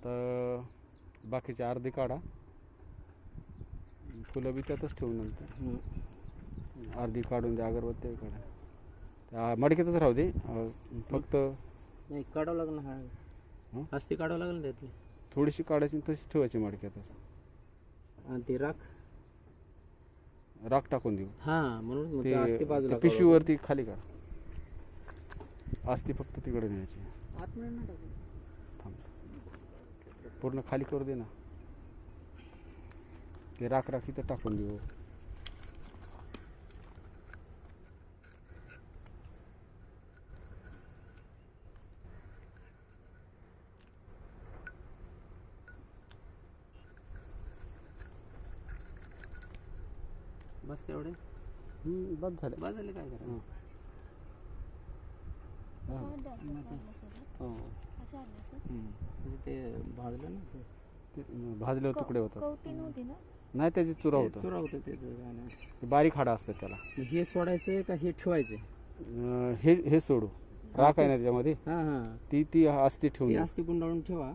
आता बाकीचे अर्धे काढा, फुलं बी त्यातच ठेवून नंतर अर्धी काढून द्या, अगरबत्ती काढा, त्या मडक्यातच राहू दे फक्त. नाही काढावं लागेल ना, हा अस्ती काढावं लागेल त्यातली थोडीशी काढायची तशीच ठेवायची मडक्यातच. आणि ते राख टाकून देऊ. हां म्हणून ते अस्ती बाजूला पिशवीवरती खाली करा, अस्ती फक्त तिकडे न्यायची. थांब, पूर्ण खाली करू दे ना, ते राख इथं टाकून देऊ. बस केवढे बस झालं. काय करा. हो ते भाजलं ना, भाजल्यावर तुकडे होतात. नाही त्याची चुरा होतं. होतं त्याचं बारीक हाडा असतात त्याला. हे सोडायचं का हे ठेवायचं? हे सोडू, राख आहे ना त्याच्यामध्ये, हां हां ती अस्ती ठेवून अस्ती गुंडाळून ठेवा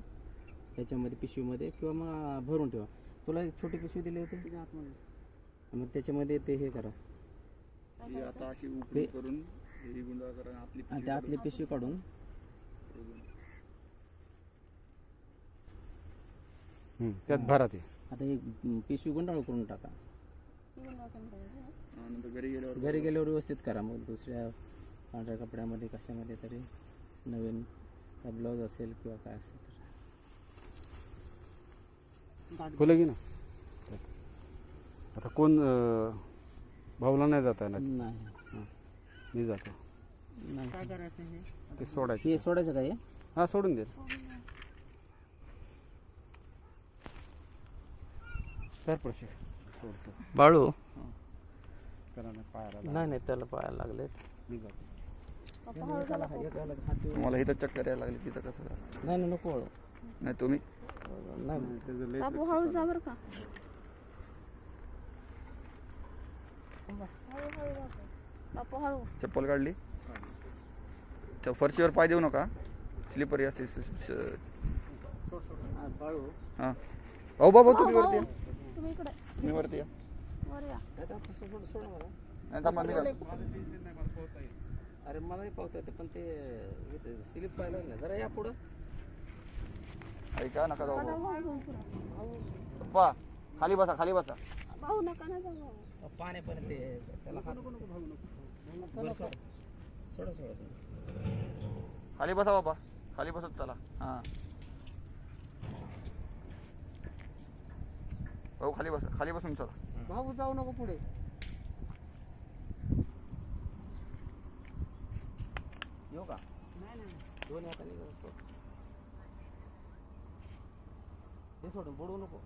त्याच्यामध्ये, पिशवीमध्ये, किंवा मग भरून ठेवा. तुला एक छोटी पिशवी दिली होती मग त्याच्यामध्ये ते हे करा, आता अशी उकळी करून हे गुंडाळ करा, आणि त्यातली पिशवी काढून त्यात भरा. ते आता हे पिशवी गुंडाळ करून टाका. नंतर घरी गेल्यावर व्यवस्थित करा. मग दुसऱ्या पांढऱ्या कपड्यामध्ये कशामध्ये तरी नवीन ब्लाऊज असेल किंवा काय असेल तर. फुलं घे ना. आता कोण भाऊला नाही जाता येणार? नाही मी जातो. नाही काय करायचं ते सोडायचं. हे सोडायचं काय? हा सोडून दे. तर प्रशिक सोडतो. बाळू पायाला नाही त्याला पायाला लागले. मी जातो. मला इथं चक्कर यायला लागली, तिथं कसं झालं? नाही नको नाही तुम्ही नाही हळू जा बरं का. हळू चप्पल काढली, फरशीवर पाय देऊ नका, स्लिपरी असते. बाळू हां भाऊ बाबा तुम्ही वरती या, तुम्ही इकडे तुम्ही वरती या. वर या. सोड मला. नाही थांबा, मी अरे मलाही पावता येते पण ते स्लिप पाहिलं ना, जरा या पुढं. ऐका नका जाऊ भाऊ. हळू पुढं. पप्पा खाली बसा, खाली बसा. भाऊ नका ना जाऊ. पाणी पण ते त्याला हात बरं, सोडा खाली बसा बाबा, खाली बसत चला. हां भाऊ खाली बसा, खाली बसून चला. भाऊ जाऊ नको पुढे. येऊ का? नाही दोन हाताने हे सोडून बुडवू नको,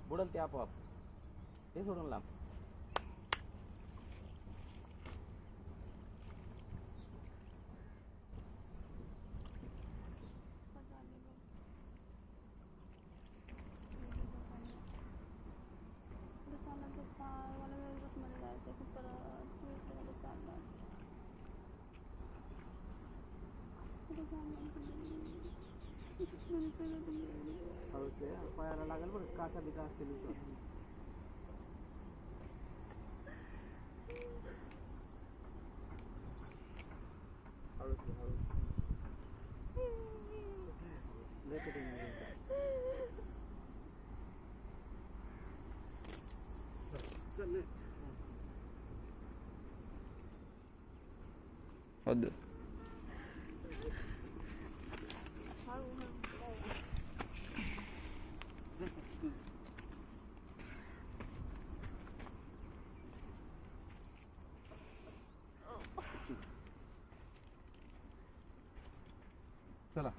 बुडल ते आपोआप. हे सोडून लांब. पायाला लागेल बरं, काचा बिचा असतील. हद चला.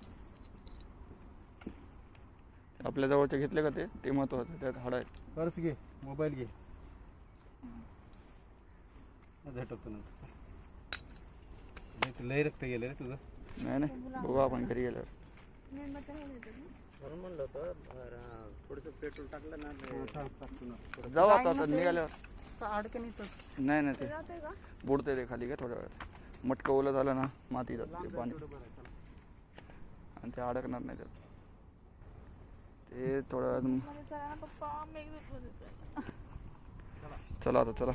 आपल्या जवळचे घेतले का ते महत्वाचं. त्यात हाड आहेत. पर्स घे, मोबाईल घे. झटकतो ना, लय रक्त गेलं रे तुझं. नाही बघू आपण घरी गेल्यावर. म्हणून म्हणलं होतं थोडंसं पेट्रोल टाकलं ना. जाऊ आता निघाल्यावर. नाही ते बुडतंय ते खाली. काय थोड्या वेळात मटकं ओलं झालं ना, माती जाते पाणी, आणि ते अडकणार नाही त्यात. हे थोड्या वेळात मध्ये चला ना पप्पा मेघदूत मध्ये चला. चला आता चला